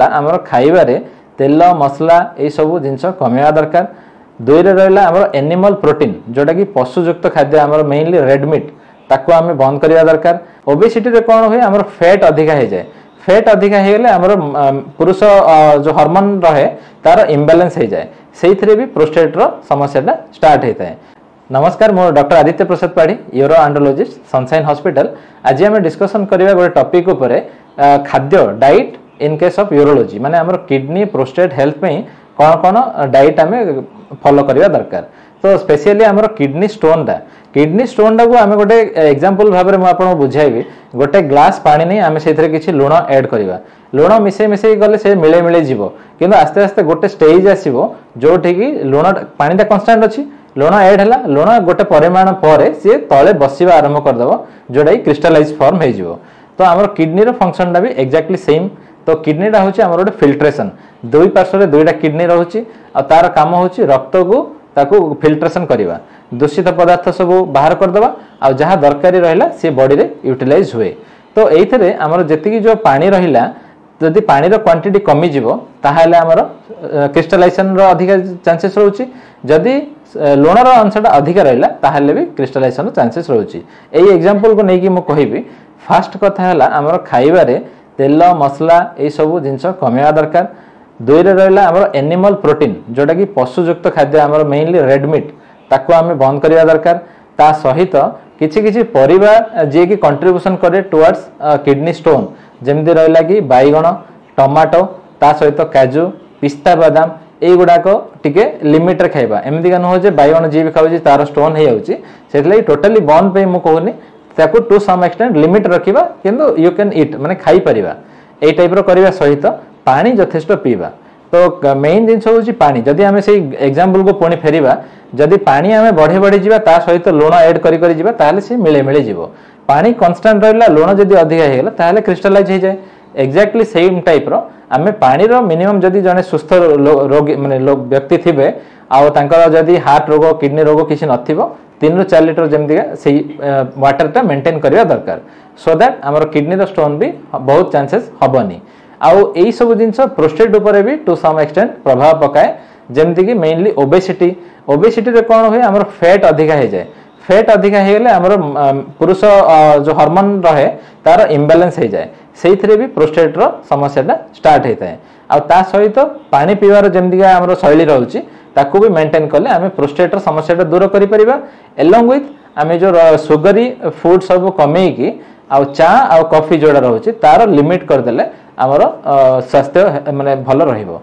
आमर खाइबारे तेल मसला ये सब जिनस कमिया दरकार। दुई रहा आमर एनिमल प्रोटीन जोटा कि पशुयुक्त खाद्य आमर मेनली रेड मीट ताको आम बंद करवा दरकार। ओबेसिटी रे कौन हुए आमर फैट अधिका हो जाए। फैट अधिका होगले आमर पुरुष जो हार्मोन रहे तार इम्बालांस हो जाए से भी प्रोस्टेट समस्या स्टार्ट होता है। नमस्कार मो doctor Aditya Prasad Padhi uro andrologist Sunshine hospital. आज आम डिस्कसन करवा गोटे टॉपिक उपर खाद्य diet in case of urology माने आमर किडनी प्रोस्टेट हेल्थ में कौन कौन डाइट आम फॉलो करवा दरकार। तो स्पेशली आमर किडनी स्टोन को आम गोटे एग्जांपल भाव में आपको बुझाइबी। गोटे ग्लास पानी नहीं आम से किसी लुण ऐड करवा। लुण मिसे मिसे गले से मिले मिले जीव किंतु आस्ते आस्ते गोटे स्टेज आसो जो लुण पानी कन्स्टांट अच्छी लुण ऐड है लुण गोटे परिमाण पर सी तले बसवा आरंभ करदेव जोटा कि क्रिस्टालाइज फॉर्म हो। तो आमर किडनी फंक्शन भी एक्जाक्टली सेम। तो किडनीटा हूँ आमर गोटे फिल्ट्रेशन दुई पार्श्व दुईटा किडनी रोचे तार काम हूँ रक्त को ताकू फिल्ट्रेशन करवा दूषित पदार्थ सब बाहर करदे आ जहाँ दरकारी रहा सी बॉडी रे यूटिलाइज हुए। तो ये आमर जी जो पानी रहा जदि पानी क्वांटिटी कमिज ताहले आमर क्रिस्टलाइजेशन अधिका चांसेस रोचे। जदि लुणर अंशटा अधिका रहा ताहले भी क्रिस्टलाइजेशन चांसेस रोचे। यही एग्जांपल को लेकिन मुझे कहबी फास्ट कथा है आमर खाइबारे तेल मसला ये सब जिनस कमिया दरकार। दुई रहा आमर एनिमल प्रोटीन जोटा कि पशुयुक्त खाद्य आमर मेनली रेड मीट ताको आम बंद करवा दरकार। ता सहित किछि किछि परिबा जे कि कंट्रीब्यूशन करे टुवर्ड्स किडनी स्टोन जमती रहा कि बैगण टमाटो ता सहित काजू पिस्ता बादाम युड़ाक टिके लिमिट रे खाइबा। एमती का नुह बैगण जी भी खाऊँ तार स्टोन हो जाए टोटाली बंद पे मुझे कहूनी ताकू टू सम एक्सटेंट लिमिट रखिबा किंतु यू कैन इट माने खाई परिबा। ए टाइप रो करबा सहित पानी यथेष्ट पीबा। तो मेन जिनस हूँ पानी। जदि आम से एग्जांपल को पुणी फेरिबा जदि पानी आम बढ़े बढ़ी जावा ता सहित लुण ऐड करी करी जिबा ताले से मिले मिले जीव। पानी कांस्टेंट रहला लुण जदि अधिका हेगला ताले क्रिस्टलाइज हो जाए। एक्जाक्टली सेम टाइप रो आम पानी रो मिनिमम जदि जने सुस्थ रोगी माने व्यक्ति थिबे आउ तांकर जदि हार्ट रोग किडनी रोग किसी नथिबो 3 ରୁ 4 लिटर जमती से वाटरटा मेंटेन करवा दरकार सो दैट आमर किडनी रो स्टोन भी बहुत चांसेस हबनी। आउ यही सब जिनस प्रोस्टेट उपर भी टू सम एक्सटेंट प्रभाव पकाए जमती कि मेनली ओबेसिटी रे कौन हुए आमर फैट अधिका हो जाए। फैट अधिका होगले आमर पुरुष जो हार्मोन रहे तार इम्बालांस हो जाए से भी प्रोस्टेट समस्या स्टार्ट होता है। आ सहित पानी पीवार जमती आमर शैली रोचे ताकू भी मेंटेन कले आम प्रोस्टेट समस्या दूर कर एलॉन्ग विथ आम जो सुगरी फूड सब कमेकी आउ चा आउ कॉफी जोड़ा रोचे तार लिमिट करदेले आमर स्वास्थ्य माने भल रहिबो।